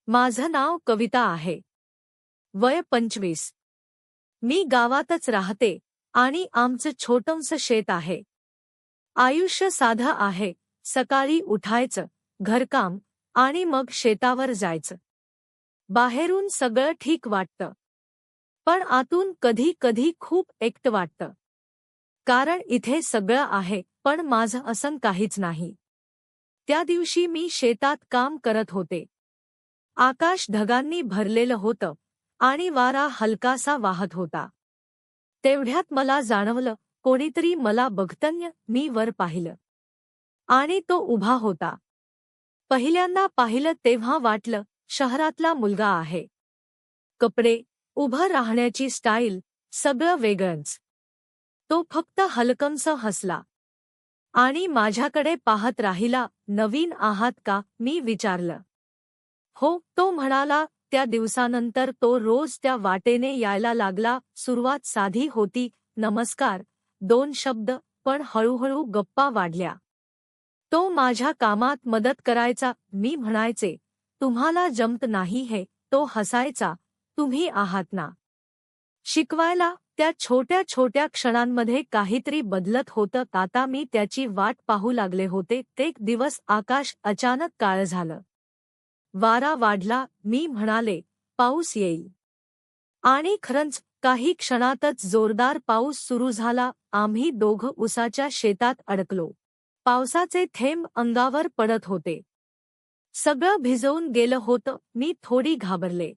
माझं नाव कविता आहे. वय 25. मी गावातच राहते आणि आमचं छोटंसं शेत आहे. आयुष्य साधं आहे. सकाळी उठायचं, घरकाम आणि मग शेतावर जायचं. बाहेरून सगळं ठीक वाटतं, पण आतून कधी कधी खूप एकटं वाटतं. कारण इथे सगळं आहे पण माझं असं काहीच नाही. त्या दिवशी मी शेतात काम करत होते. आकाश ढगांनी भरलेलं होतं आणि वारा हलकासा वाहत होता. तेवढ्यात मला जाणवलं, कोणीतरी मला बघतंय. मी वर पाहिलं आणि तो उभा होता. पहिल्यांदा पाहिलं तेव्हा वाटलं, शहरातला मुलगा आहे. कपडे, उभं राहण्याची स्टाईल, सगळं वेगळंच. तो फक्त हलकंसं हसला आणि माझ्याकडे पाहत राहिला. नवीन आहात का, मी विचारलं. हो, तो म्हणाला. त्या दिवसानंतर तो रोज त्या वाटेने यायला लागला. सुरुवात साधी होती, नमस्कार, 2 शब्द, पण हळूहळू गप्पा वाढल्या. तो माझ्या कामात मदत करायचा. मी म्हणायचे, तुम्हाला जमत नाही हे. तो हसायचा, तुम्ही आहात ना. शिकवायला. त्या छोट्या छोट्या क्षणांमध्ये काहीतरी बदलत होतं. आता मी त्याची वाट पाहू लागले होते. एक दिवस आकाश अचानक काळं झालं. वारा वाढला. मी म्हणाले, पाऊस येईल. आणि खरंच काही क्षणातच जोरदार पाऊस सुरू झाला. आम्ही दोघं उसाच्या शेतात अडकलो. पावसाचे थेंब अंगावर पडत होते. सगळं भिजवून गेलं होतं. मी थोडी घाबरले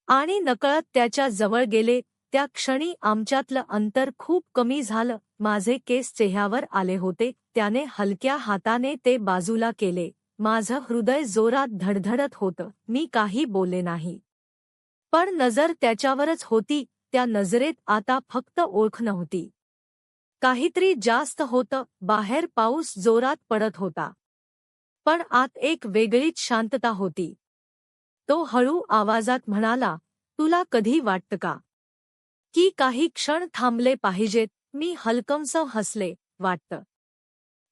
आणि नकळत त्याच्या जवळ गेले. त्या क्षणी आमच्यातलं अंतर खूप कमी झालं. माझे केस चेहऱ्यावर आले होते. त्याने हलक्या हाताने ते बाजूला केले. माझं हृदय जोरात धडधडत होतं. मी काही बोलले नाही, पण नजर त्याच्यावरच होती. त्या नजरेत आता फक्त ओळख नव्हती, काहीतरी जास्त होतं. बाहेर पाऊस जोरात पडत होता, पण आत एक वेगळीच शांतता होती. तो हळू आवाजात म्हणाला, तुला कधी वाटतं का, की काही क्षण थांबले पाहिजेत? मी हलकंसं हसले. वाटतं,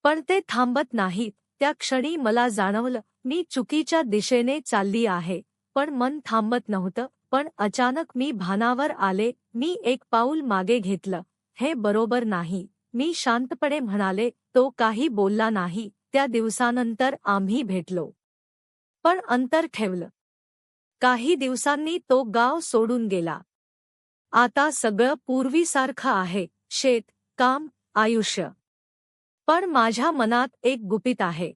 पण ते थांबत नाहीत. त्या क्षणी मला जाणवलं, मी चुकीच्या दिशेने चालली आहे. पण मन थांबत नव्हतं. पण अचानक मी भानावर आले. मी एक पाऊल मागे घेतलं. हे बरोबर नाही, मी शांतपणे म्हणाले. तो काही बोलला नाही. त्या दिवसानंतर आम्ही भेटलो, पण अंतर ठेवलं. काही दिवसांनी तो गाव सोडून गेला. आता सगळं पूर्वीसारखं आहे, शेत, काम, आयुष्य. पण माझ्या मनात एक गुपित आहे.